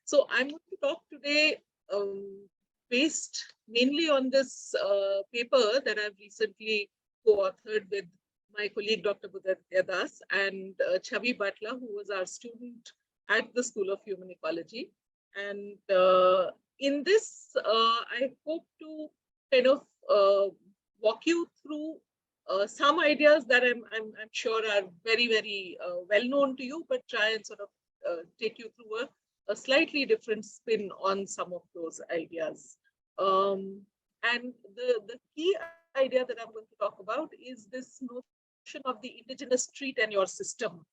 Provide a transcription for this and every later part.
So I'm going to talk today based mainly on this paper that I've recently co-authored with my colleague, Dr. Budadya Das, and Chavi Batla, who was our student at the School of Human Ecology. And in this, I hope to kind of walk you through some ideas that I'm sure are very, very well known to you, but try and sort of take you through a slightly different spin on some of those ideas. And the key idea that I'm going to talk about is this notion of the indigenous tree tenure system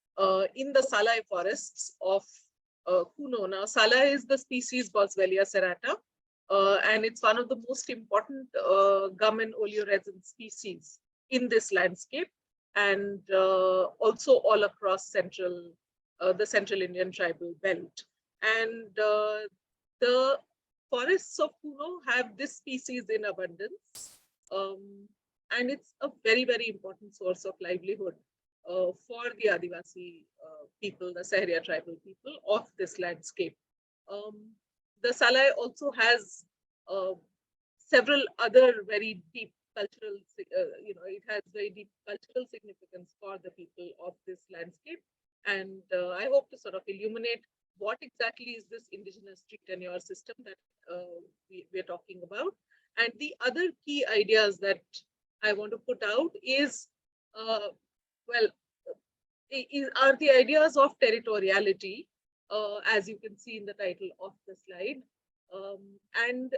in the Salai forests of Kuno. Now, Salai is the species Boswellia serrata, and it's one of the most important gum and oleoresin species in this landscape, and also all across the central Indian tribal belt. And the forests of Kuno have this species in abundance, and it's a very, very important source of livelihood for the Adivasi people, the Sahariya tribal people of this landscape. The Salai also has several other very deep cultural, it has very deep cultural significance for the people of this landscape. And I hope to sort of illuminate what exactly is this indigenous tree tenure system that we're talking about. And the other key ideas that I want to put out is, are the ideas of territoriality, as you can see in the title of the slide, and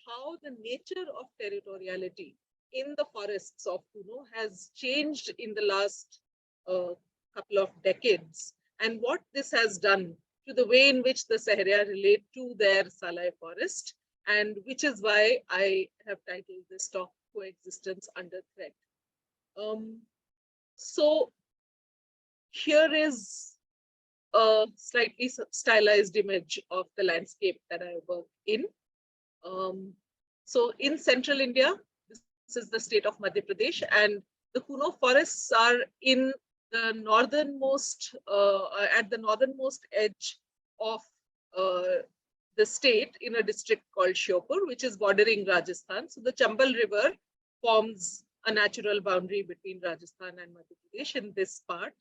how the nature of territoriality in the forests of Kuno has changed in the last couple of decades, and what this has done to the way in which the Sahariya relate to their Salai forest, and which is why I have titled this talk Coexistence Under Threat. So here is a slightly stylized image of the landscape that I work in. So in central India, this is the state of Madhya Pradesh, and the Kuno forests are in the northernmost, at the northernmost edge of the state in a district called Shiopur, which is bordering Rajasthan. So the Chambal River forms a natural boundary between Rajasthan and Madhya Pradesh in this part.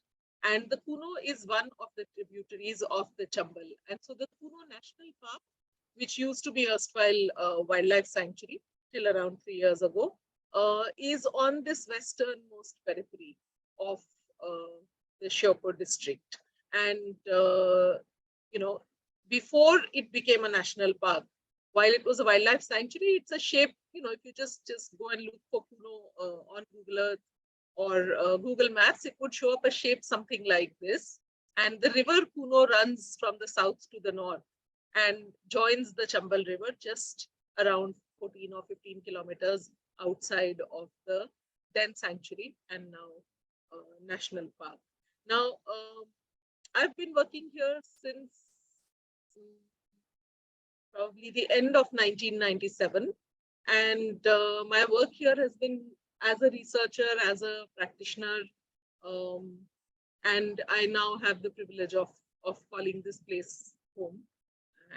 And the Kuno is one of the tributaries of the Chambal. And so the Kuno National Park, which used to be erstwhile wildlife sanctuary till around 3 years ago, is on this westernmost periphery of the Shiopur district. And, before it became a national park, while it was a wildlife sanctuary, it's a shape, if you just go and look for Kuno on Google Earth or Google Maps, it would show up a shape something like this. And the river Kuno runs from the south to the north and joins the Chambal River just around 14 or 15 kilometers outside of the then sanctuary and now national park. Now, I've been working here since probably the end of 1997. And my work here has been as a researcher, as a practitioner, and I now have the privilege of calling this place home.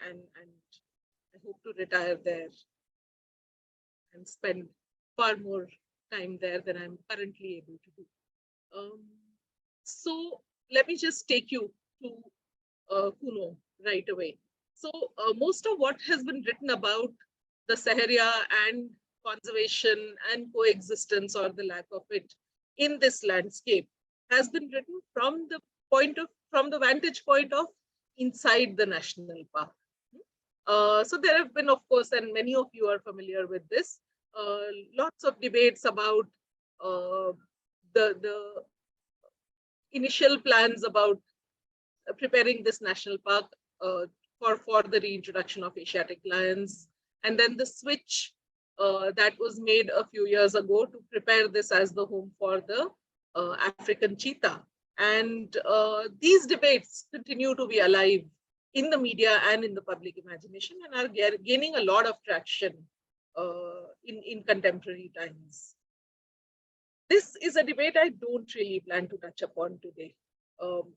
And I hope to retire there and spend far more time there than I'm currently able to do. So let me just take you to Kuno right away. So most of what has been written about the Sahariya and conservation and coexistence, or the lack of it, in this landscape has been written from the vantage point of inside the national park. So there have been, of course, and many of you are familiar with this, lots of debates about the initial plans about preparing this national park for the reintroduction of Asiatic lions, and then the switch that was made a few years ago to prepare this as the home for the African cheetah. And these debates continue to be alive in the media and in the public imagination, and are gaining a lot of traction in contemporary times. This is a debate I don't really plan to touch upon today.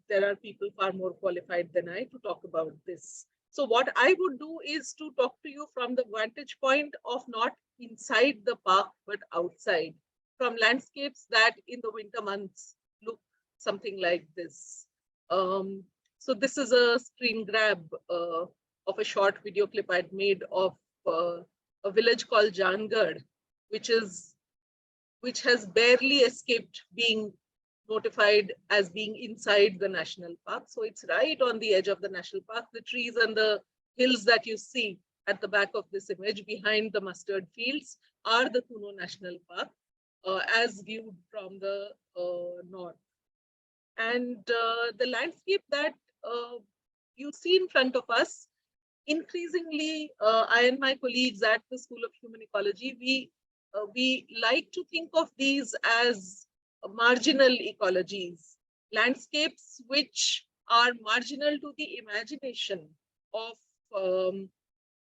There are people far more qualified than I to talk about this. So what I would do is to talk to you from the vantage point of not inside the park, but outside, from landscapes that in the winter months look something like this. So this is a screen grab of a short video clip I'd made of a village called Jangad, which has barely escaped being notified as being inside the national park. So it's right on the edge of the national park. The trees and the hills that you see at the back of this image behind the mustard fields are the Kuno National Park as viewed from the north. And the landscape that you see in front of us, increasingly, I and my colleagues at the School of Human Ecology, we like to think of these as marginal ecologies, landscapes which are marginal to the imagination of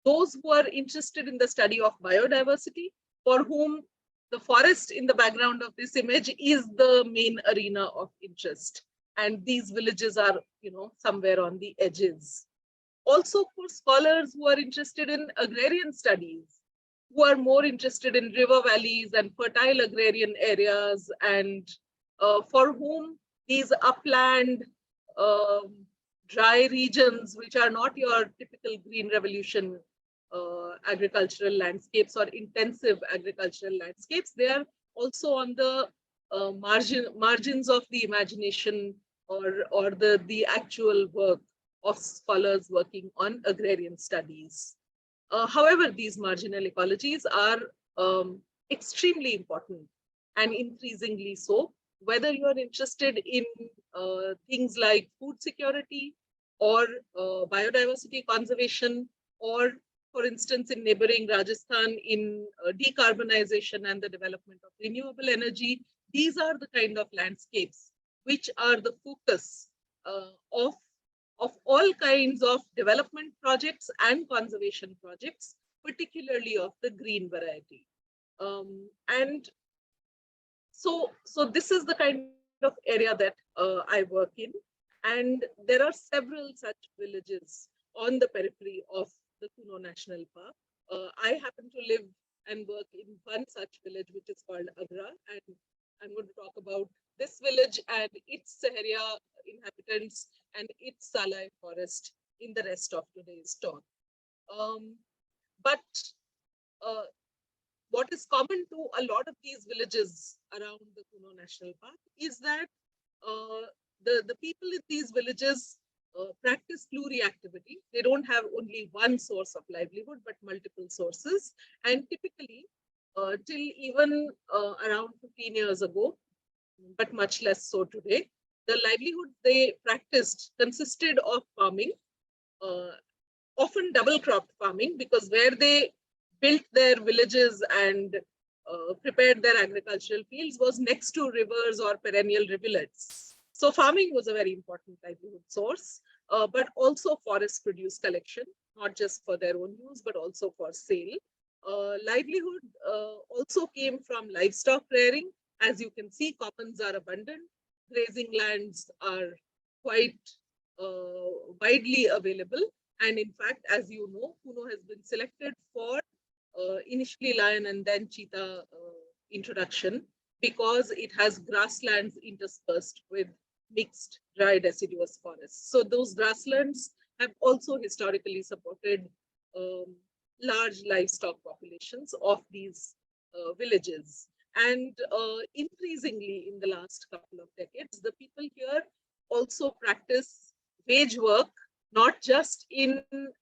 those who are interested in the study of biodiversity, for whom the forest in the background of this image is the main arena of interest. And these villages are, somewhere on the edges. Also for scholars who are interested in agrarian studies, who are more interested in river valleys and fertile agrarian areas, and for whom these upland, dry regions, which are not your typical Green Revolution agricultural landscapes or intensive agricultural landscapes, they are also on the margins of the imagination or the actual work of scholars working on agrarian studies. However, these marginal ecologies are extremely important and increasingly so, whether you are interested in things like food security or biodiversity conservation, or for instance, in neighboring Rajasthan, in decarbonization and the development of renewable energy. These are the kind of landscapes which are the focus of all kinds of development projects and conservation projects, particularly of the green variety. And so this is the kind of area that I work in. And there are several such villages on the periphery of the Kuno National Park. I happen to live and work in one such village, which is called Agra. And I'm going to talk about this village and its Sahariya inhabitants and its Salai forest in the rest of today's talk. But what is common to a lot of these villages around the Kuno National Park is that the people in these villages practice pluriactivity. They don't have only one source of livelihood, but multiple sources. And typically, till even around 15 years ago, but much less so today, the livelihood they practiced consisted of farming, often double cropped farming, because where they built their villages and prepared their agricultural fields was next to rivers or perennial rivulets. So farming was a very important livelihood source, but also forest produce collection, not just for their own use, but also for sale. Livelihood also came from livestock rearing. As you can see, commons are abundant. Grazing lands are quite widely available. And in fact, as you know, Kuno has been selected for initially lion and then cheetah introduction because it has grasslands interspersed with mixed dry deciduous forests. So those grasslands have also historically supported large livestock populations of these villages. And increasingly in the last couple of decades, the people here also practice wage work, not just in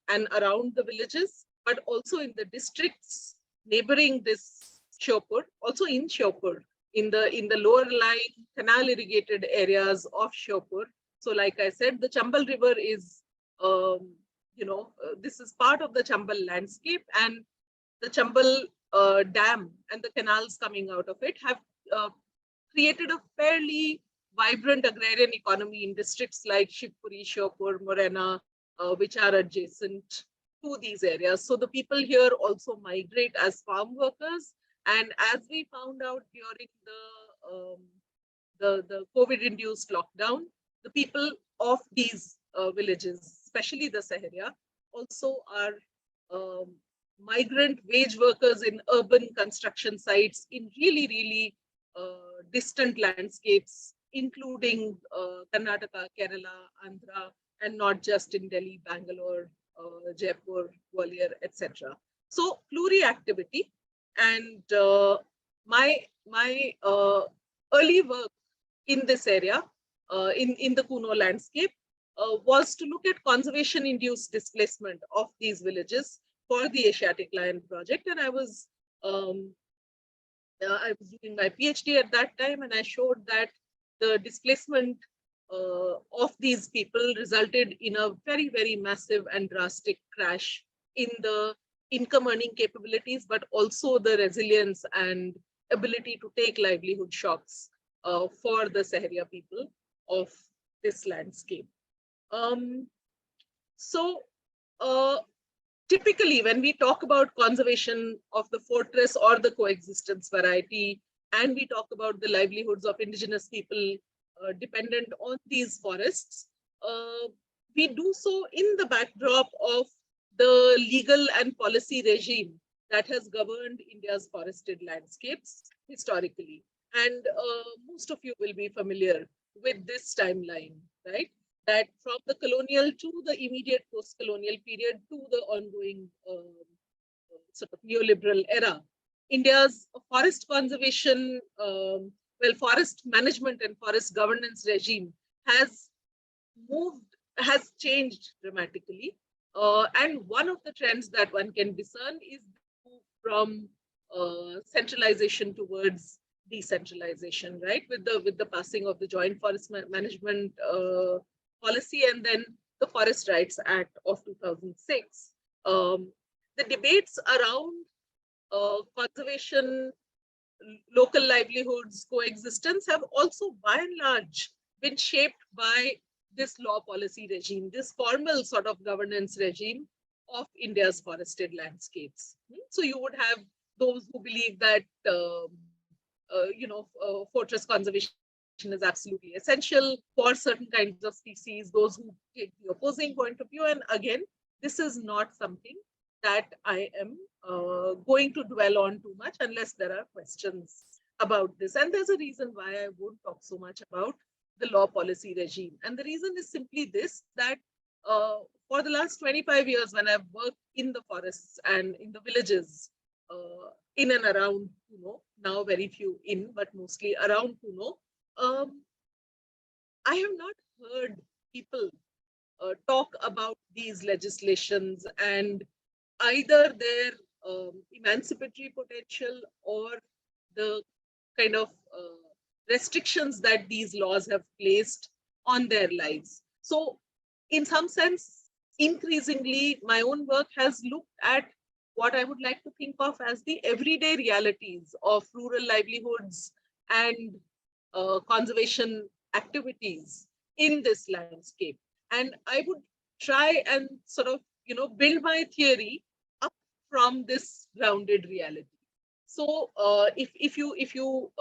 and around the villages, but also in the districts neighboring this Shopur, also in Shopur, in the lower lying canal irrigated areas of Shopur. So like I said, the Chambal River is, this is part of the Chambal landscape, and the Chambal dam and the canals coming out of it have created a fairly vibrant agrarian economy in districts like Shivpuri, Shopur, Morena, which are adjacent to these areas. So the people here also migrate as farm workers. And as we found out during the COVID-induced lockdown, the people of these villages, especially the Sahariya, also are migrant wage workers in urban construction sites in really, really distant landscapes, including Karnataka, Kerala, Andhra, and not just in Delhi, Bangalore, Jaipur, Gwalior, etc. So pluri-activity, and my early work in this area, in the Kuno landscape, was to look at conservation-induced displacement of these villages for the Asiatic Lion Project, and I was doing my PhD at that time, and I showed that the displacement of these people resulted in a very, very massive and drastic crash in the income earning capabilities, but also the resilience and ability to take livelihood shocks for the Sahariya people of this landscape. So, typically, when we talk about conservation of the fortress or the coexistence variety, and we talk about the livelihoods of indigenous people dependent on these forests, we do so in the backdrop of the legal and policy regime that has governed India's forested landscapes historically. And most of you will be familiar with this timeline, right? That from the colonial to the immediate post-colonial period to the ongoing sort of neoliberal era, India's forest conservation, forest management and forest governance regime has changed dramatically. And one of the trends that one can discern is from centralization towards decentralization, right? With the passing of the Joint Forest Management policy and then the Forest Rights Act of 2006. The debates around conservation, local livelihoods, coexistence have also by and large been shaped by this law policy regime, this formal sort of governance regime of India's forested landscapes. So you would have those who believe that fortress conservation is absolutely essential for certain kinds of species, those who take the opposing point of view. And again, this is not something that I am going to dwell on too much unless there are questions about this. And there's a reason why I won't talk so much about the law policy regime. And the reason is simply this, that for the last 25 years, when I've worked in the forests and in the villages in and around Kuno, now very few in, but mostly around Kuno, I have not heard people talk about these legislations and either their emancipatory potential or the kind of restrictions that these laws have placed on their lives. So in some sense, increasingly, my own work has looked at what I would like to think of as the everyday realities of rural livelihoods and conservation activities in this landscape. And I would try and sort of, build my theory up from this grounded reality. So if you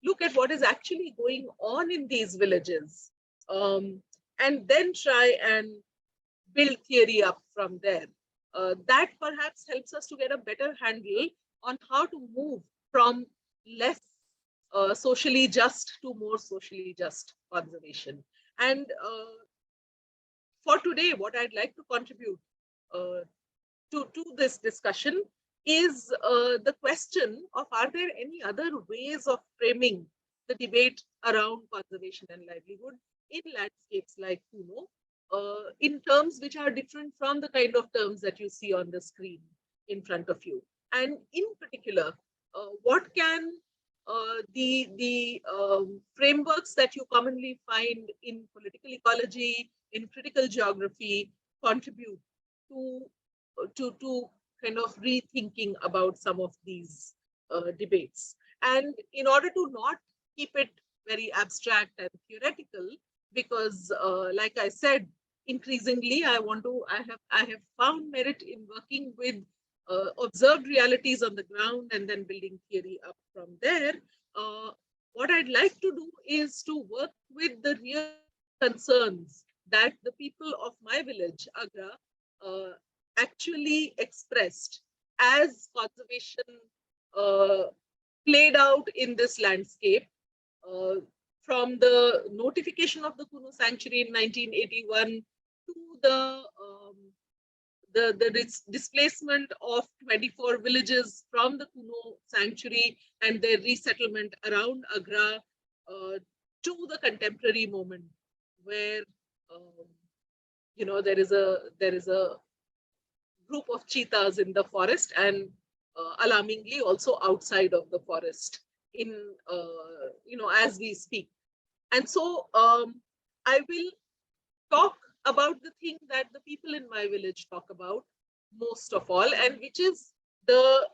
look at what is actually going on in these villages, and then try and build theory up from there, that perhaps helps us to get a better handle on how to move from less socially just to more socially just conservation. And for today, what I'd like to contribute to this discussion is the question of, are there any other ways of framing the debate around conservation and livelihood in landscapes like Kuno, in terms which are different from the kind of terms that you see on the screen in front of you. And in particular, what can the frameworks that you commonly find in political ecology, in critical geography, contribute to kind of rethinking about some of these debates. And in order to not keep it very abstract and theoretical, because like I said, increasingly I have found merit in working with observed realities on the ground and then building theory up from there. What I'd like to do is to work with the real concerns that the people of my village, Agra, actually expressed as conservation played out in this landscape uh, from the notification of the Kuno sanctuary in 1981 to the displacement of 24 villages from the Kuno sanctuary and their resettlement around Agra to the contemporary moment where um, there is a group of cheetahs in the forest and alarmingly also outside of the forest in as we speak. And so I will talk about the thing that the people in my village talk about most of all, and which is the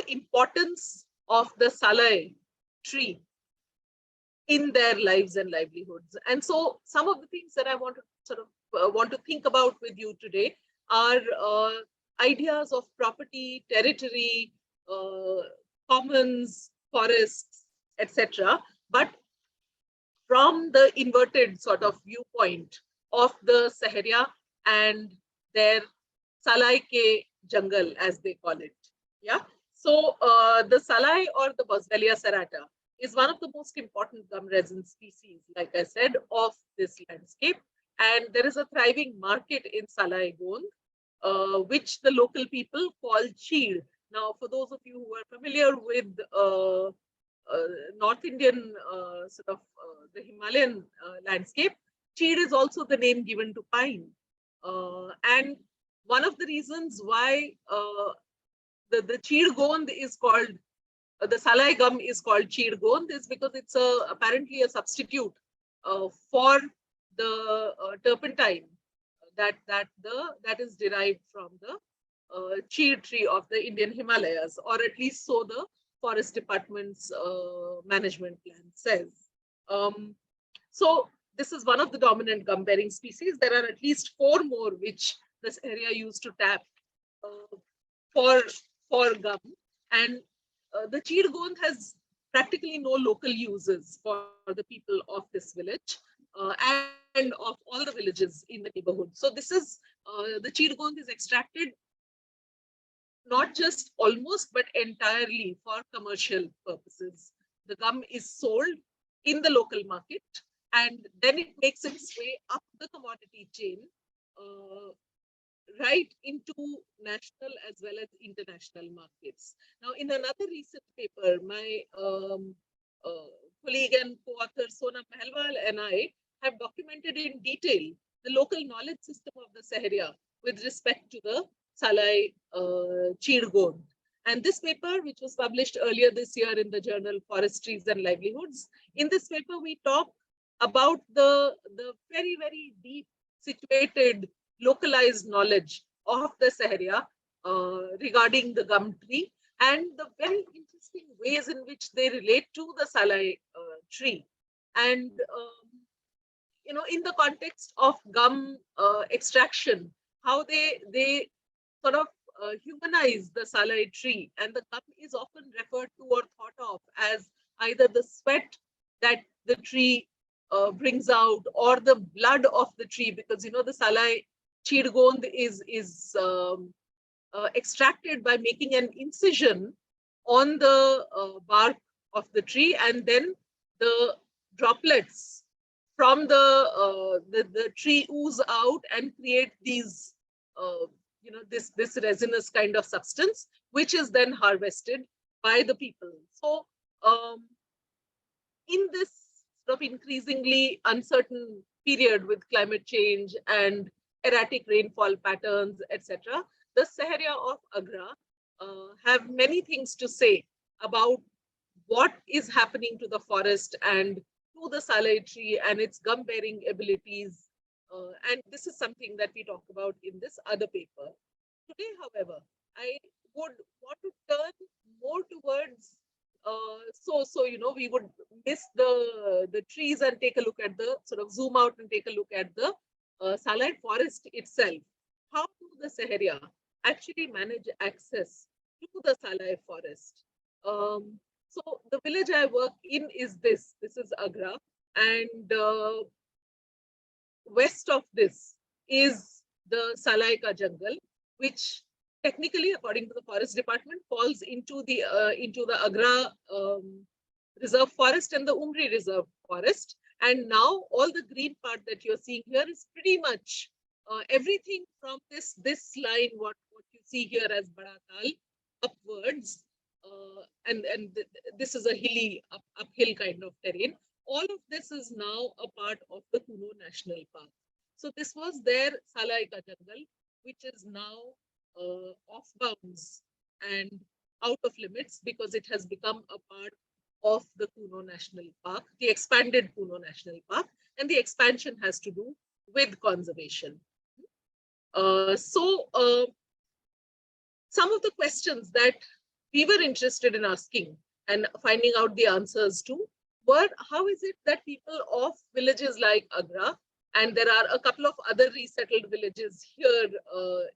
importance of the Salai tree in their lives and livelihoods. And so some of the things that I want to want to think about with you today are ideas of property, territory, commons, forests, etc. But from the inverted sort of viewpoint of the Sahariya and their Salai ke jungle, as they call it. Yeah. So the Salai or the Boswellia serrata is one of the most important gum resin species, like I said, of this landscape. And there is a thriving market in Salai Gond, which the local people call cheed. Now, for those of you who are familiar with North Indian the Himalayan landscape, cheed is also the name given to pine. And one of the reasons why the cheed gond is called, the Salai gum is called cheed gond is because it's apparently a substitute for the turpentine that is derived from the cheed tree of the Indian Himalayas, or at least so the Forest Department's management plan says. So this is one of the dominant gum-bearing species. There are at least 4 more which this area used to tap for gum. And the cheed gond has practically no local uses for the people of this village and of all the villages in the neighborhood. So this is, the cheed gond is extracted not just almost, but entirely for commercial purposes. The gum is sold in the local market, and then it makes its way up the commodity chain, right into national as well as international markets. Now, in another recent paper, my colleague and co-author Sonam Mahelwal and I have documented in detail the local knowledge system of the Sahariya with respect to the Salai cheed gond. And this paper, which was published earlier this year in the journal Forestries and Livelihoods, in this paper we talk about the very, very deep situated localized knowledge of the Sahariya regarding the gum tree and the very interesting ways in which they relate to the Salai tree. And in the context of gum extraction, how they sort of humanize the Salai tree, and the gum is often referred to or thought of as either the sweat that the tree brings out or the blood of the tree, because the Salai cheed gond is extracted by making an incision on the bark of the tree, and then the droplets from the tree ooze out and create these this resinous kind of substance, which is then harvested by the people. So in this sort of increasingly uncertain period with climate change and erratic rainfall patterns, etc., the Sahariya of Agra have many things to say about what is happening to the forest and to the Salai tree and its gum-bearing abilities. And this is something that we talk about in this other paper. Today, however, I would want to turn more towards, we would miss the trees and take a look at the, sort of zoom out and take a look at the Salai forest itself. How do the Sahariya actually manage access to the Salai forest? So the village I work in is this is Agra, and west of this is the Salai ka jungle, which technically, according to the Forest Department, falls into the Agra Reserve Forest and the Umri Reserve Forest. And now all the green part that you're seeing here is pretty much everything from this line, what you see here as Badatal, upwards, and this is a hilly uphill kind of terrain. All of this is now a part of the Kuno National Park. So this was their Salai ka jungle, which is now off bounds and out of limits because it has become a part of the Kuno National Park, the expanded Kuno National Park, and the expansion has to do with conservation. Some of the questions that we were interested in asking and finding out the answers to were, how is it that people of villages like Agra, and there are a couple of other resettled villages here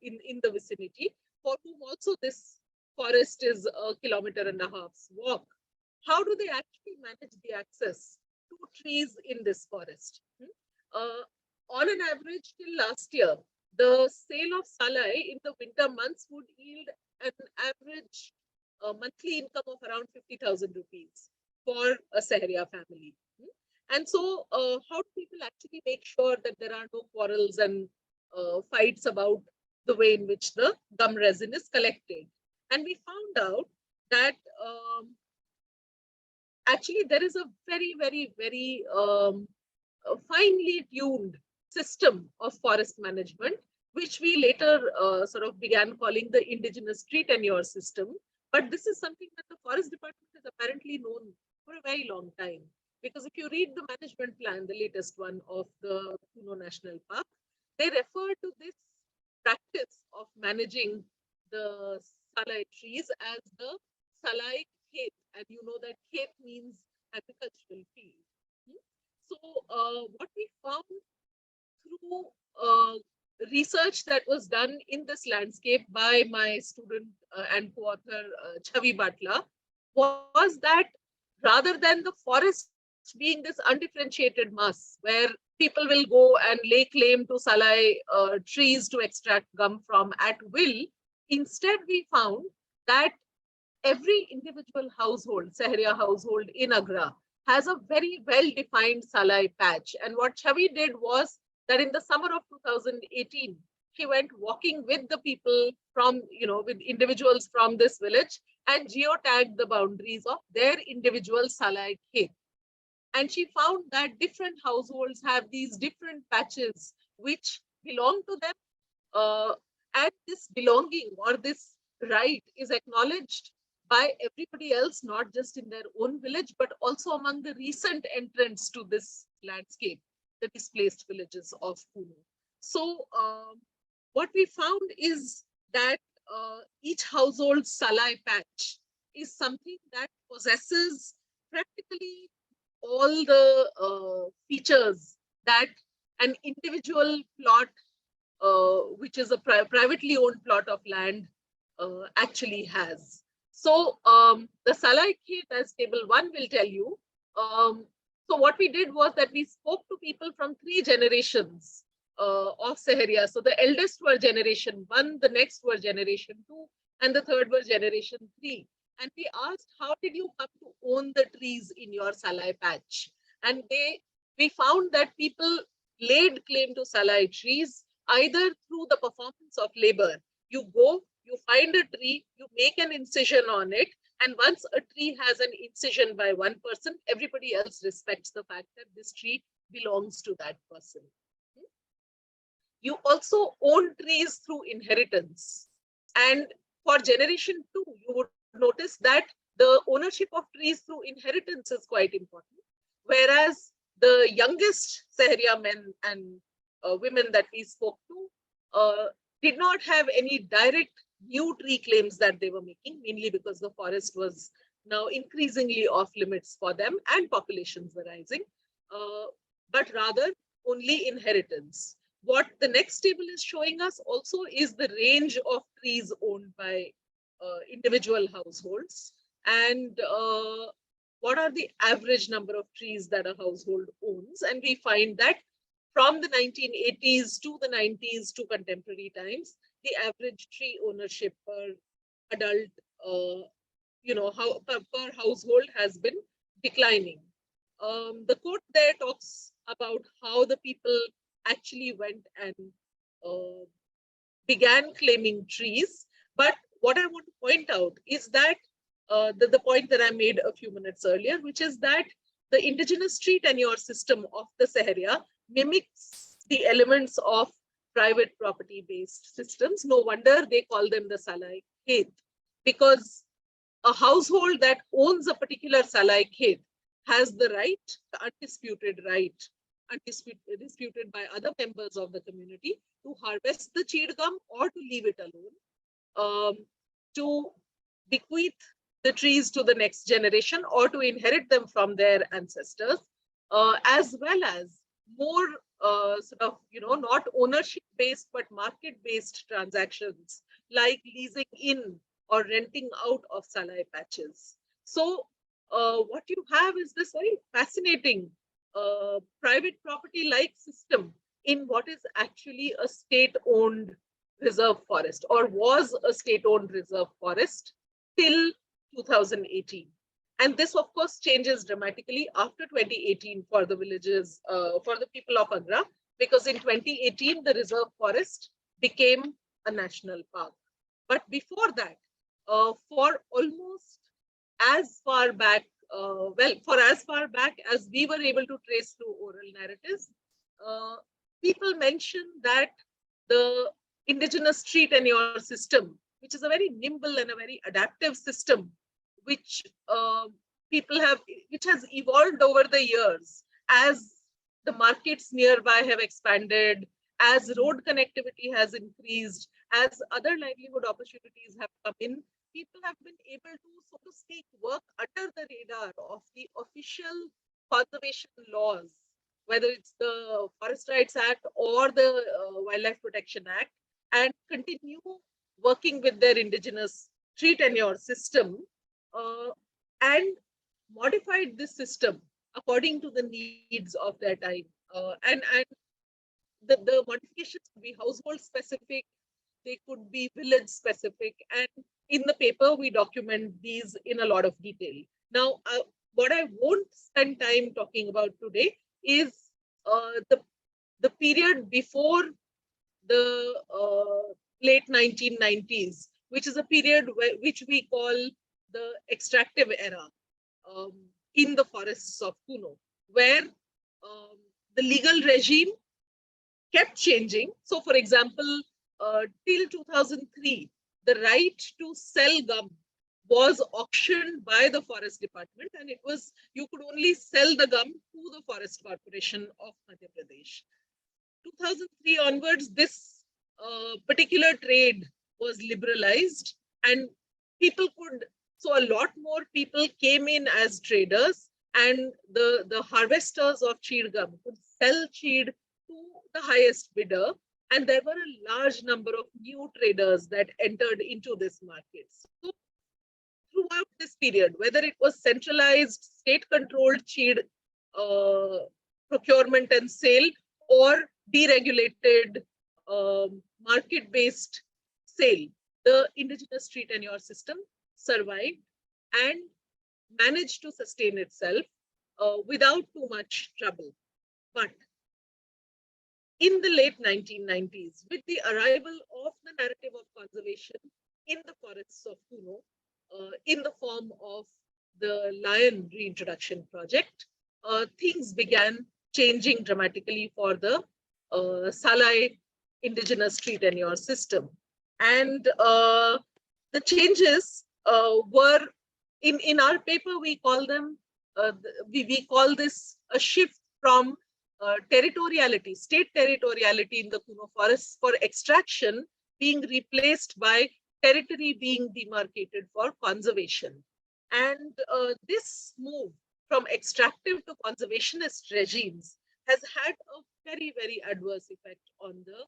in the vicinity, for whom also this forest is 1.5 kilometers walk, how do they actually manage the access to trees in this forest? On an average, till last year, the sale of Salai in the winter months would yield an average monthly income of around 50,000 rupees for a Sahariya family. And so, how do people actually make sure that there are no quarrels and fights about the way in which the gum resin is collected? And we found out that actually there is a very, very, very finely tuned system of forest management, which we later sort of began calling the Indigenous tree tenure system. But this is something that the Forest Department has apparently known for a very long time. Because if you read the management plan, the latest one of the Kuno National Park, they refer to this practice of managing the Salai trees as the Salai khet. And you know that khet means agricultural field. So what we found through research that was done in this landscape by my student and co-author Chavi Batla was that rather than the forest being this undifferentiated mass where people will go and lay claim to Salai trees to extract gum from at will, instead we found that every individual household, Sahariya household in Agra, has a very well-defined Salai patch. And what Chavi did was that in the summer of 2018, he went walking with the people from, with individuals from this village and geotagged the boundaries of their individual Salai khet. And she found that different households have these different patches which belong to them. And this belonging or this right is acknowledged by everybody else, not just in their own village, but also among the recent entrants to this landscape, the displaced villages of Kuno. So what we found is that each household's Salai patch is something that possesses practically all the features that an individual plot, which is a privately owned plot of land, actually has. So the Salai khet, as table 1 will tell you, so what we did was that we spoke to people from 3 generations of Sahariya. So the eldest were generation 1, the next were generation 2, and the third were generation 3. And we asked, how did you come to own the trees in your Salai patch? And we found that people laid claim to Salai trees either through the performance of labor. You go, you find a tree, you make an incision on it, and once a tree has an incision by one person, everybody else respects the fact that this tree belongs to that person. You also own trees through inheritance. And for generation 2, you would notice that the ownership of trees through inheritance is quite important. Whereas the youngest Sahariya men and women that we spoke to did not have any direct new tree claims that they were making, mainly because the forest was now increasingly off limits for them and populations were rising, but rather only inheritance. What the next table is showing us also is the range of trees owned by individual households and what are the average number of trees that a household owns. And we find that from the 1980s to the 90s to contemporary times, the average tree ownership per adult, how per household has been declining. The quote there talks about how the people actually went and began claiming trees. But what I want to point out is that the point that I made a few minutes earlier, which is that the indigenous tree tenure system of the Sahariya mimics the elements of private property-based systems. No wonder they call them the Salai Khet, because a household that owns a particular Salai Khet has the right, the undisputed right, disputed by other members of the community, to harvest the cheed gum or to leave it alone, to bequeath the trees to the next generation or to inherit them from their ancestors, as well as more not ownership-based but market-based transactions like leasing in or renting out of Salai patches. So what you have is this very fascinating private property-like system in what is actually a state-owned reserve forest, or was a state-owned reserve forest till 2018. And this, of course, changes dramatically after 2018 for the villages, for the people of Agra, because in 2018, the reserve forest became a national park. But before that, for almost as far back, for as far back as we were able to trace through oral narratives, people mention that the indigenous tree tenure system, which is a very nimble and a very adaptive system, which which has evolved over the years as the markets nearby have expanded, as road connectivity has increased, as other livelihood opportunities have come in, people have been able to, so to speak, work under the radar of the official conservation laws, whether it's the Forest Rights Act or the Wildlife Protection Act, and continue working with their indigenous tree tenure system, and modified this system according to the needs of their time. And the modifications could be household specific, they could be village specific, and in the paper we document these in a lot of detail. Now, what I won't spend time talking about today is the period before the late 1990s, which is a period which we call the extractive era in the forests of Kuno, where the legal regime kept changing. So, for example, till 2003, the right to sell gum was auctioned by the Forest Department, and it was, you could only sell the gum to the Forest Corporation of Madhya Pradesh. 2003 onwards, this particular trade was liberalized, and people could, so a lot more people came in as traders, and the harvesters of cheed gum could sell cheed to the highest bidder, and there were a large number of new traders that entered into this market. So throughout this period, whether it was centralized, state-controlled cheed procurement and sale, or deregulated market-based sale, the indigenous tree tenure system survived and managed to sustain itself without too much trouble. But in the late 1990s, with the arrival of the narrative of conservation in the forests of Kuno, in the form of the lion reintroduction project, things began changing dramatically for the Salai indigenous tree tenure system. And the changes were, in our paper, we call them, we call this a shift from territoriality, state territoriality in the Kuno forests for extraction being replaced by territory being demarcated for conservation. And this move from extractive to conservationist regimes has had a very, very adverse effect on the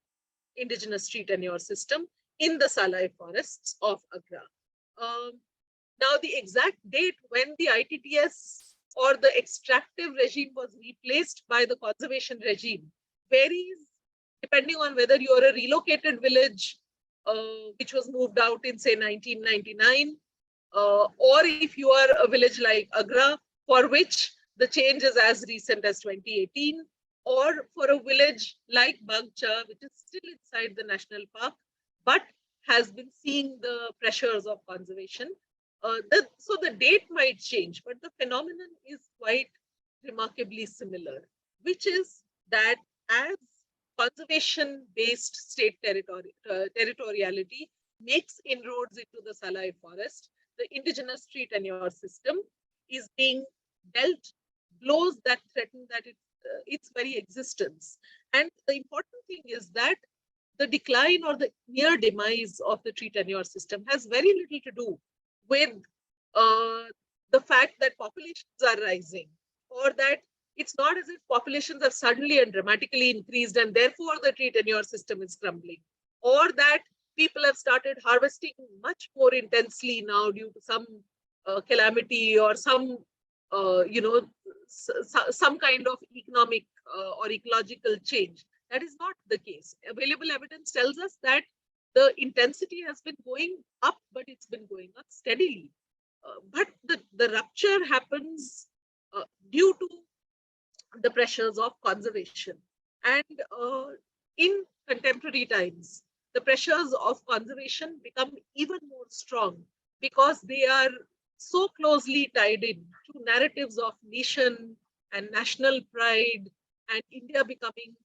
indigenous tree tenure system in the Salai forests of Agra. Now, the exact date when the ITTS or the extractive regime was replaced by the conservation regime varies depending on whether you're a relocated village, which was moved out in, say, 1999, or if you are a village like Agra, for which the change is as recent as 2018, or for a village like Bagcha, which is still inside the national park, but has been seeing the pressures of conservation. So the date might change, but the phenomenon is quite remarkably similar, which is that as conservation-based state territoriality makes inroads into the Salai forest, the indigenous tree tenure system is being dealt blows that threaten that its very existence. And the important thing is that the decline or the near demise of the tree tenure system has very little to do with uh, the fact that populations are rising, or that it's not as if populations have suddenly and dramatically increased and therefore the tree tenure system is crumbling, or that people have started harvesting much more intensely now due to some calamity or some, some kind of economic or ecological change. That is not the case. Available evidence tells us that the intensity has been going up, but it's been going up steadily. But the rupture happens due to the pressures of conservation. And in contemporary times, the pressures of conservation become even more strong because they are so closely tied in to narratives of nation and national pride and India becoming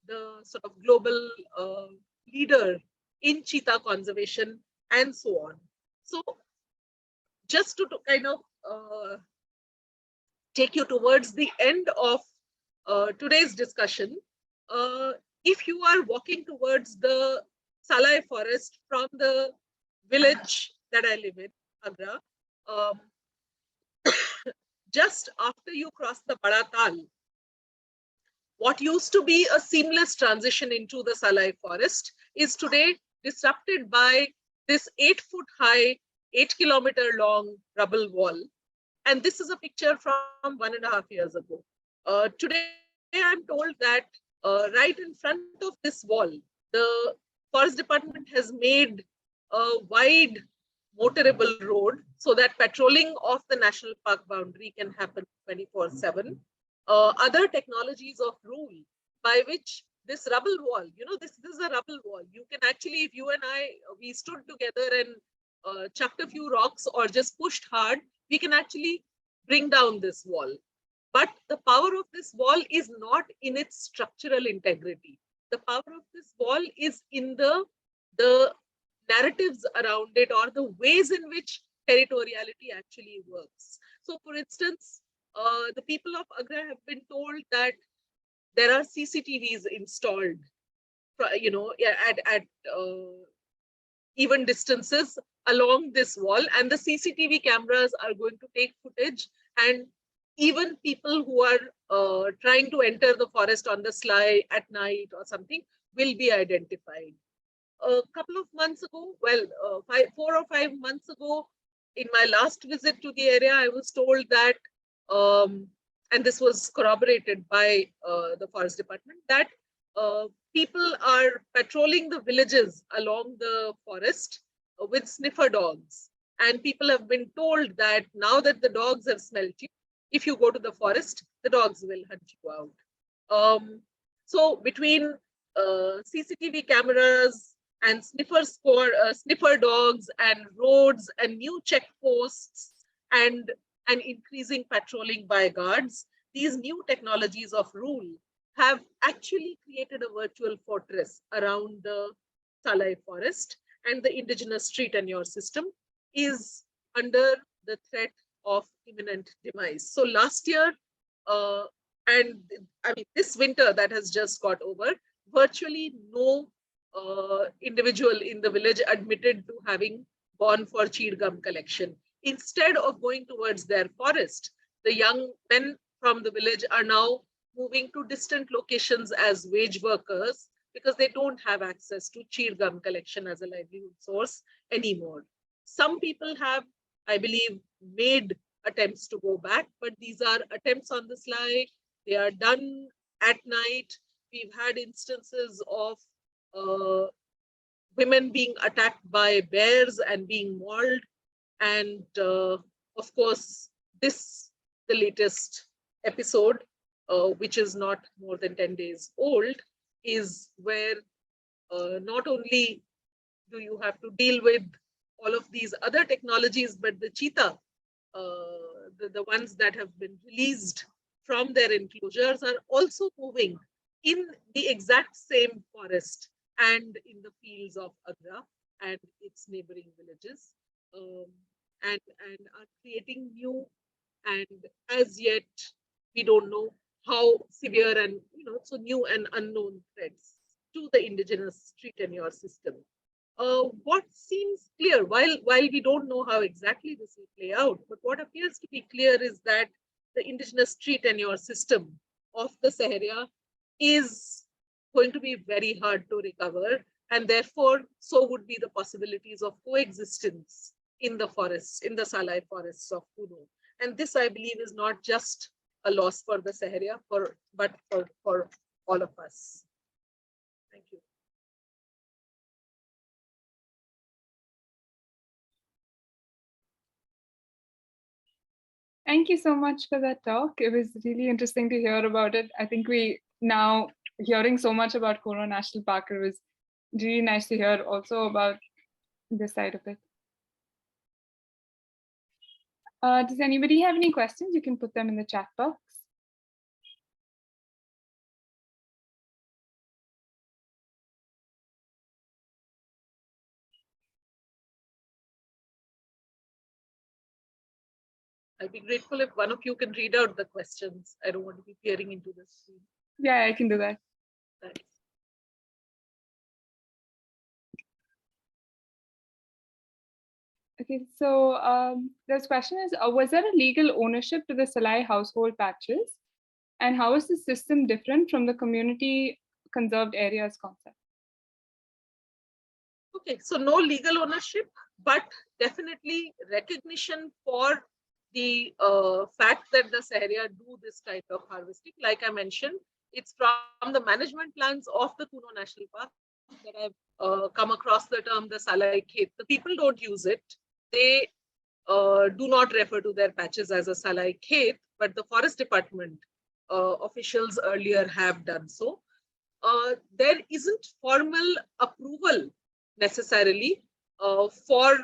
the sort of global leader in cheetah conservation and so on. So just to kind of take you towards the end of today's discussion, if you are walking towards the Salai forest from the village that I live in, Agra, just after you cross the Badatal, what used to be a seamless transition into the Salai forest is today disrupted by this 8-foot high, 8-kilometer long rubble wall. And this is a picture from 1.5 years ago. Today, I'm told that right in front of this wall, the Forest Department has made a wide motorable road so that patrolling of the national park boundary can happen 24/7. Other technologies of rule by which this rubble wall, this is a rubble wall. You can actually, if you and we stood together and chucked a few rocks or just pushed hard, we can actually bring down this wall. But the power of this wall is not in its structural integrity. The power of this wall is in the narratives around it or the ways in which territoriality actually works. So, for instance, the people of Agra have been told that there are CCTVs installed, at even distances along this wall, and the CCTV cameras are going to take footage, and even people who are trying to enter the forest on the sly at night or something will be identified. A couple of months ago, 4 or 5 months ago, in my last visit to the area, I was told that, and this was corroborated by the Forest Department, that people are patrolling the villages along the forest with sniffer dogs. And people have been told that now that the dogs have smelt you, if you go to the forest, the dogs will hunt you out. So between CCTV cameras and sniffer dogs and roads and new checkposts and increasing patrolling by guards, these new technologies of rule have actually created a virtual fortress around the Salai forest, and the indigenous tree tenure system is under the threat of imminent demise. So last year, and I mean this winter that has just got over, virtually no individual in the village admitted to having gone for cheed gum collection. Instead of going towards their forest, the young men from the village are now moving to distant locations as wage workers because they don't have access to cheed gum collection as a livelihood source anymore. Some people have, I believe, made attempts to go back, but these are attempts on the sly. They are done at night. We've had instances of women being attacked by bears and being mauled. And of course, the latest episode, which is not more than 10 days old, is where not only do you have to deal with all of these other technologies, but the cheetah, the ones that have been released from their enclosures, are also moving in the exact same forest and in the fields of Agra and its neighboring villages, and are creating new, and as yet we don't know how severe and so new and unknown threats to the indigenous tree tenure system. What seems clear, while we don't know how exactly this will play out, but what appears to be clear is that the indigenous tree tenure system of the Sahariya is going to be very hard to recover, and therefore so would be the possibilities of coexistence in the forests, in the Salai forests of Kuno. And this, I believe, is not just a loss for the Sahariya, but for all of us. Thank you. Thank you so much for that talk. It was really interesting to hear about it. I think we now hearing so much about Kuno National Park, it was really nice to hear also about this side of it. Does anybody have any questions? You can put them in the chat box. I'd be grateful if one of you can read out the questions. I don't want to be peering into the screen. Yeah, I can do that. Thanks. Okay, so this question is, was there a legal ownership to the Salai household patches? And how is the system different from the community conserved areas concept? Okay, so no legal ownership, but definitely recognition for the fact that the Sahariya do this kind of harvesting. Like I mentioned, it's from the management plans of the Kuno National Park that I've come across the term the Salai Khet. The people don't use it. They do not refer to their patches as a Salai Khet, but the forest department officials earlier have done so. There isn't formal approval necessarily for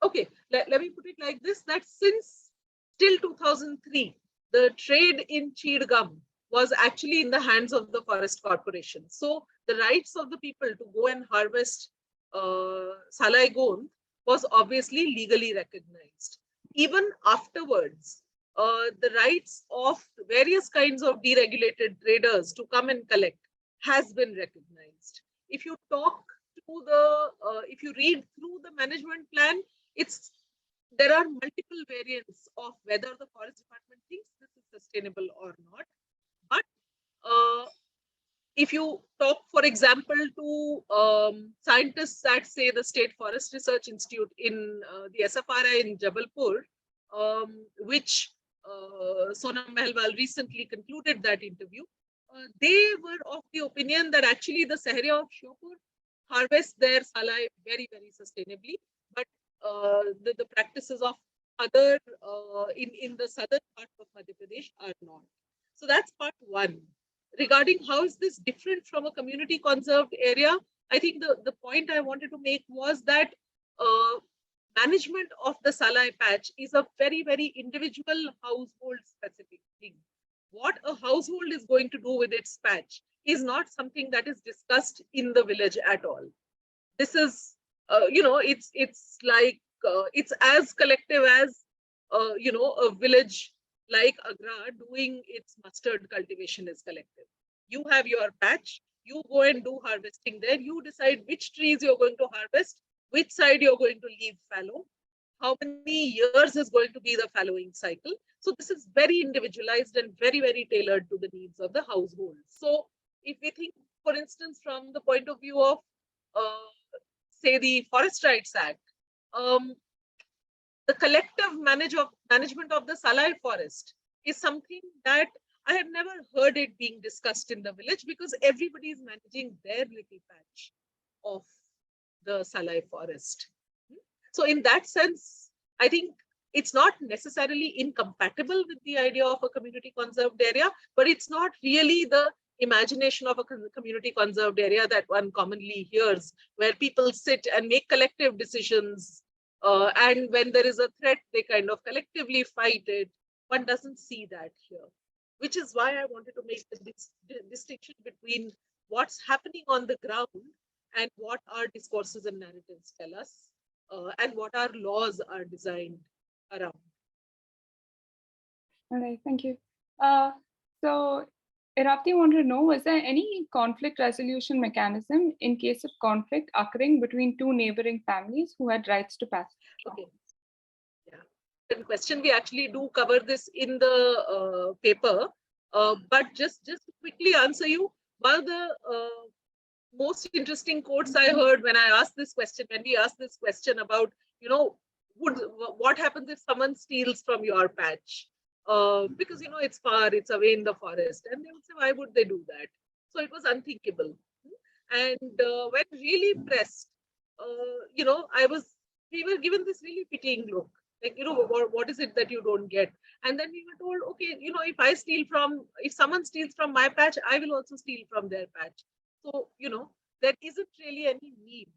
okay, let me put it like this, that since till 2003 the trade in cheed gum was actually in the hands of the forest corporation. So the rights of the people to go and harvest Salai Gond was obviously legally recognized. Even afterwards, the rights of various kinds of deregulated traders to come and collect has been recognized. If you talk to the, if you read through the management plan, there are multiple variants of whether the forest department thinks this is sustainable or not. But if you talk, for example, to scientists at, say, the State Forest Research Institute in the SFRI in Jabalpur, which Sonam Mehlwal recently concluded that interview, they were of the opinion that actually the Sahariya of Shopur harvest their Salai very, very sustainably, but the practices of other in the southern part of Madhya Pradesh are not. So that's part one. Regarding how is this different from a community conserved area, I think the point I wanted to make was that management of the Salai patch is a very, very individual household specific thing. What a household is going to do with its patch is not something that is discussed in the village at all. This is, it's like, it's as collective as, a village like Agra doing its mustard cultivation is collective. You have your patch, you go and do harvesting there, you decide which trees you're going to harvest, which side you're going to leave fallow, how many years is going to be the fallowing cycle. So this is very individualized and very, very tailored to the needs of the household. So if we think, for instance, from the point of view of, say, the Forest Rights Act, the collective management of the Salai forest is something that I had never heard it being discussed in the village because everybody is managing their little patch of the Salai forest. So in that sense, I think it's not necessarily incompatible with the idea of a community conserved area, but it's not really the imagination of a community conserved area that one commonly hears, where people sit and make collective decisions. And when there is a threat, they kind of collectively fight it. One doesn't see that here, which is why I wanted to make the distinction between what's happening on the ground and what our discourses and narratives tell us, and what our laws are designed around. All right, thank you. So Irapti wanted to know, was there any conflict resolution mechanism in case of conflict occurring between two neighboring families who had rights to pass? Okay. Yeah. The question, we actually do cover this in the paper, but just to quickly answer you, one of the most interesting quotes I heard when I asked this question, when we asked this question about, what happens if someone steals from your patch? Because, it's far, it's away in the forest. And they would say, why would they do that? So it was unthinkable. And when really pressed, we were given this really pitying look. Like, what is it that you don't get? And then we were told, okay, if someone steals from my patch, I will also steal from their patch. So, there isn't really any need.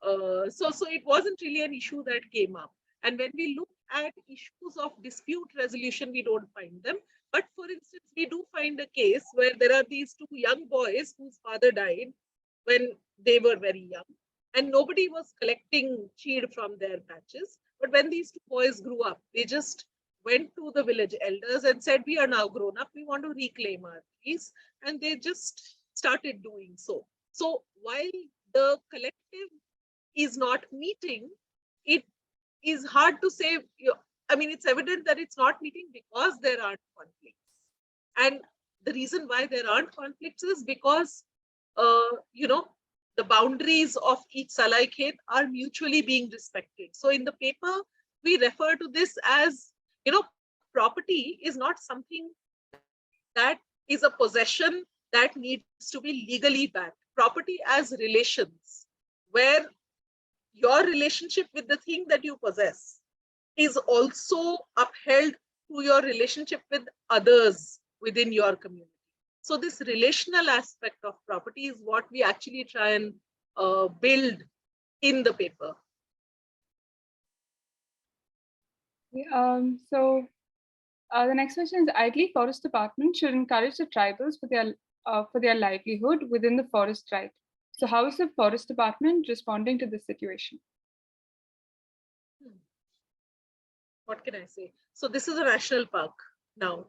So it wasn't really an issue that came up. And when we look at issues of dispute resolution, we don't find them. But for instance, we do find a case where there are these two young boys whose father died when they were very young, and nobody was collecting cheed from their patches. But when these two boys grew up, they just went to the village elders and said, we are now grown up, we want to reclaim our trees. And they just started doing so. So while the collective is not meeting, it is hard to say. It's evident that it's not meeting because there aren't conflicts. And the reason why there aren't conflicts is because, the boundaries of each Salai Khet are mutually being respected. So in the paper, we refer to this as, property is not something that is a possession that needs to be legally backed. Property as relations, where your relationship with the thing that you possess is also upheld through your relationship with others within your community. So this relational aspect of property is what we actually try and build in the paper. So the next question is, ideally, forest department should encourage the tribals for their livelihood within the forest right. So how is the forest department responding to this situation? What can I say? So this is a national park now.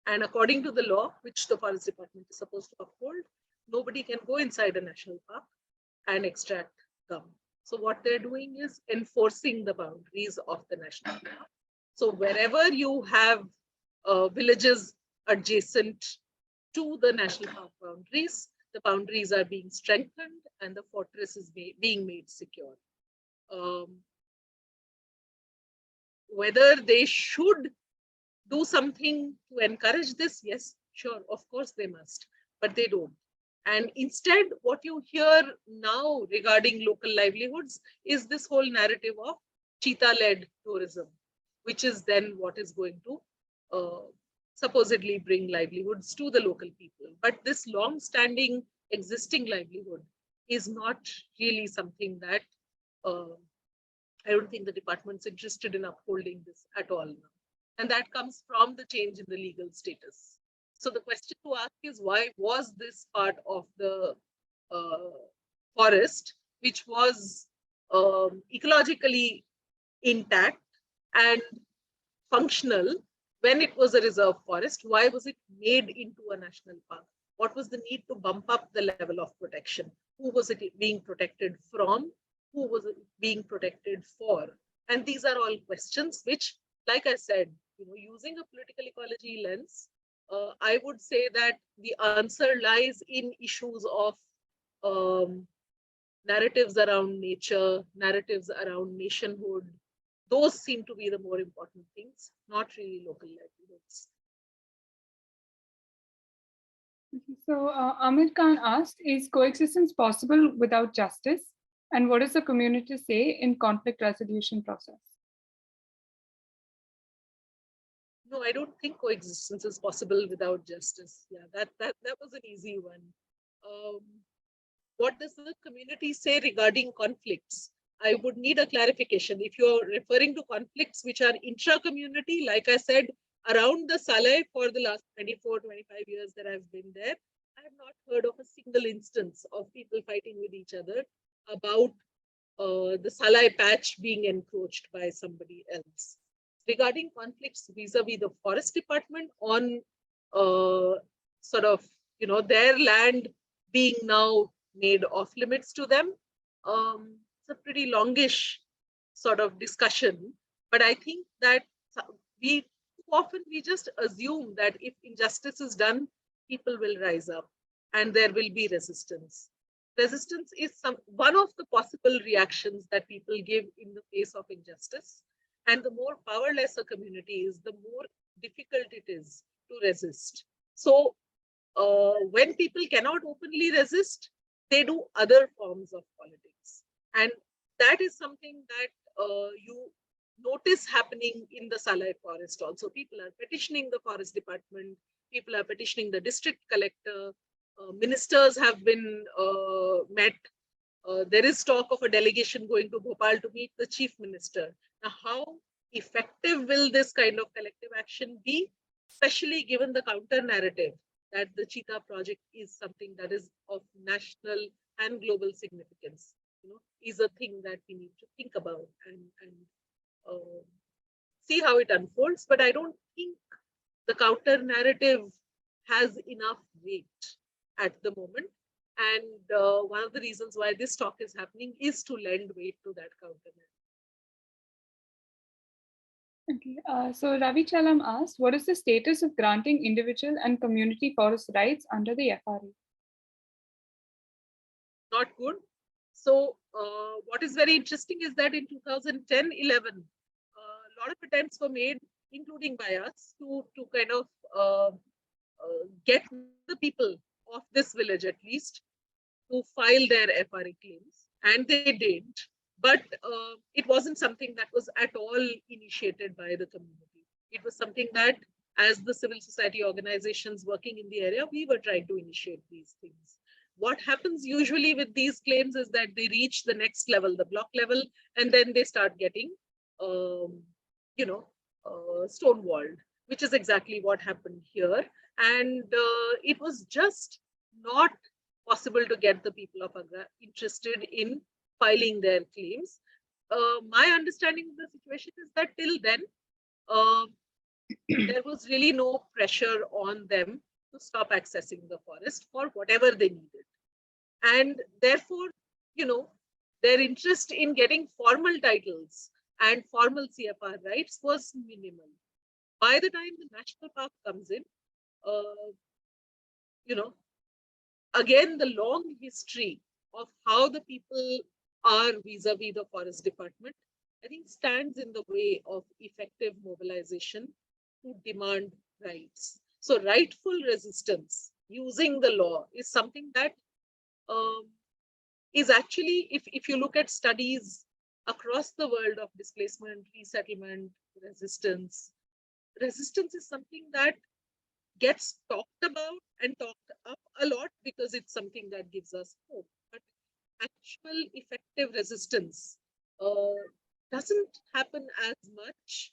And according to the law, which the forest department is supposed to uphold, nobody can go inside a national park and extract gum. So what they're doing is enforcing the boundaries of the national park. So wherever you have villages adjacent to the national park boundaries, the boundaries are being strengthened and the fortress is being made secure. Whether they should do something to encourage this, yes, sure, of course they must, but they don't. And instead, what you hear now regarding local livelihoods is this whole narrative of cheetah-led tourism, which is then what is going to supposedly bring livelihoods to the local people. But this long-standing existing livelihood is not really something that I don't think the department's interested in upholding this at all now. And that comes from the change in the legal status. So the question to ask is, why was this part of the forest, which was ecologically intact and functional when it was a reserve forest, why was it made into a national park? What was the need to bump up the level of protection? Who was it being protected from? Who was it being protected for? And these are all questions which, like I said, using a political ecology lens, I would say that the answer lies in issues of narratives around nature, narratives around nationhood. Those seem to be the more important things, not really local livelihoods. So Amir Khan asked, is coexistence possible without justice? And what does the community say in conflict resolution process? No, I don't think coexistence is possible without justice. Yeah, that was an easy one. Um, what does the community say regarding conflicts? I would need a clarification. If you're referring to conflicts which are intra-community, like I said, around the Salai for the last 24, 25 years that I've been there, I have not heard of a single instance of people fighting with each other about the Salai patch being encroached by somebody else. Regarding conflicts vis-a-vis the forest department on sort of, their land being now made off limits to them, it's a pretty longish sort of discussion. But I think that we often we just assume that if injustice is done, people will rise up and there will be resistance. Resistance is one of the possible reactions that people give in the face of injustice. And the more powerless a community is, the more difficult it is to resist. So when people cannot openly resist, they do other forms of politics. And that is something that you notice happening in the Salai forest also. People are petitioning the forest department, people are petitioning the district collector, ministers have been met. There is talk of a delegation going to Bhopal to meet the chief minister. Now, how effective will this kind of collective action be, especially given the counter narrative that the Cheetah project is something that is of national and global significance, is a thing that we need to think about and see how it unfolds. But I don't think the counter narrative has enough weight at the moment. And one of the reasons why this talk is happening is to lend weight to that counter narrative. Okay, so Ravi Chalam asked, what is the status of granting individual and community forest rights under the FRA? Not good. So what is very interesting is that in 2010-11, a lot of attempts were made, including by us, to kind of get the people of this village at least to file their FRA claims, and they did. But it wasn't something that was at all initiated by the community. It was something that, as the civil society organizations working in the area, we were trying to initiate these things. What happens usually with these claims is that they reach the next level, the block level, and then they start getting, stonewalled, which is exactly what happened here. And it was just not possible to get the people of Agra interested in filing their claims. My understanding of the situation is that till then, there was really no pressure on them to stop accessing the forest for whatever they needed. And therefore, their interest in getting formal titles and formal CFR rights was minimal. By the time the national park comes in, again, the long history of how the people are vis-a-vis the forest department, I think stands in the way of effective mobilization to demand rights. So rightful resistance using the law is something that is actually, if you look at studies across the world of displacement, resettlement, resistance is something that gets talked about and talked up a lot because it's something that gives us hope. But actual effective resistance doesn't happen as much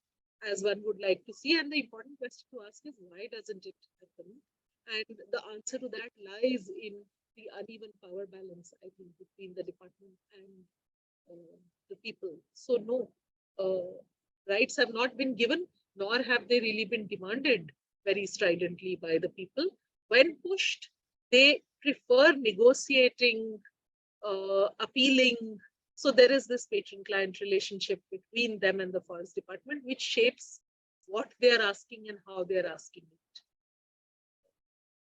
as one would like to see. And the important question to ask is, why doesn't it happen? And the answer to that lies in the uneven power balance, I think, between the department and the people. So no, rights have not been given, nor have they really been demanded very stridently by the people. When pushed, they prefer negotiating, appealing. So there is this patron-client relationship between them and the forest department, which shapes what they're asking and how they're asking it.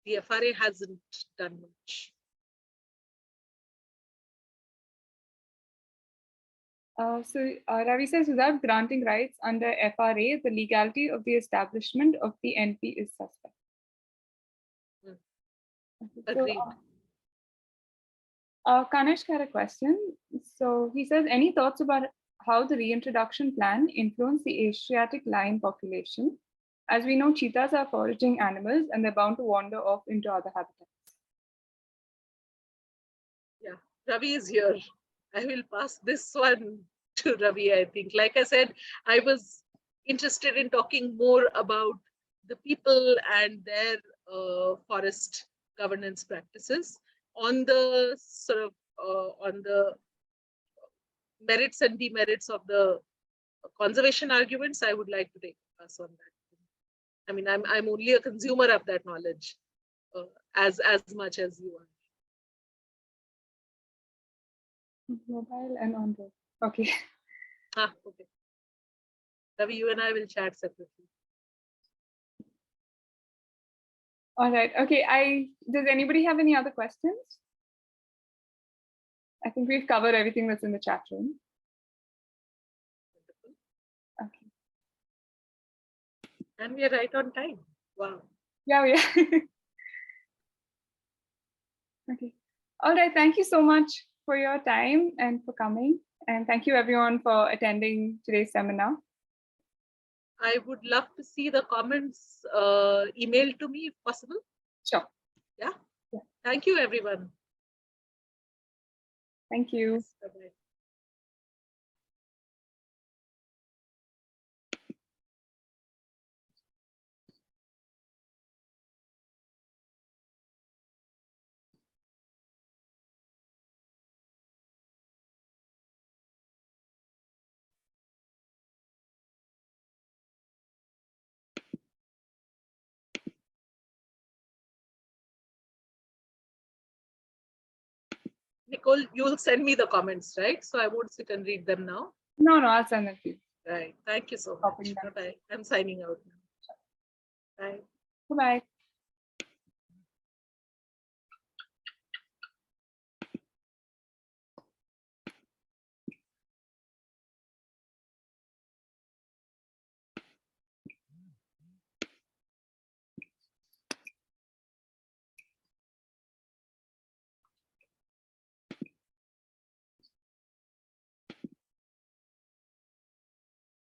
The FRA hasn't done much. Ravi says, without granting rights under FRA, the legality of the establishment of the NP is suspect. Agreed. Kanishk had a question. So he says, any thoughts about how the reintroduction plan influenced the Asiatic lion population? As we know, cheetahs are foraging animals and they're bound to wander off into other habitats. Yeah, Ravi is here. I will pass this one to Ravi, I think. Like I said, I was interested in talking more about the people and their forest governance practices. On the sort of on the merits and demerits of the conservation arguments, I would like to take a pass on that. I mean, I'm only a consumer of that knowledge as much as you are. Mobile and on road. Okay. Okay. Ravi, you and I will chat separately. All right. Okay. Does anybody have any other questions? I think we've covered everything that's in the chat room. Okay. And we are right on time. Wow. Yeah, we are. Okay. All right. Thank you so much for your time and for coming. And thank you everyone for attending today's seminar. I would love to see the comments emailed to me if possible. Sure. Yeah. Thank you, everyone. Thank you. Yes, bye-bye. Nicole, you'll send me the comments, right? So I won't sit and read them now. No, I'll send it to you. Right. Thank you so much. Bye-bye. I'm signing out now. Bye. Bye-bye.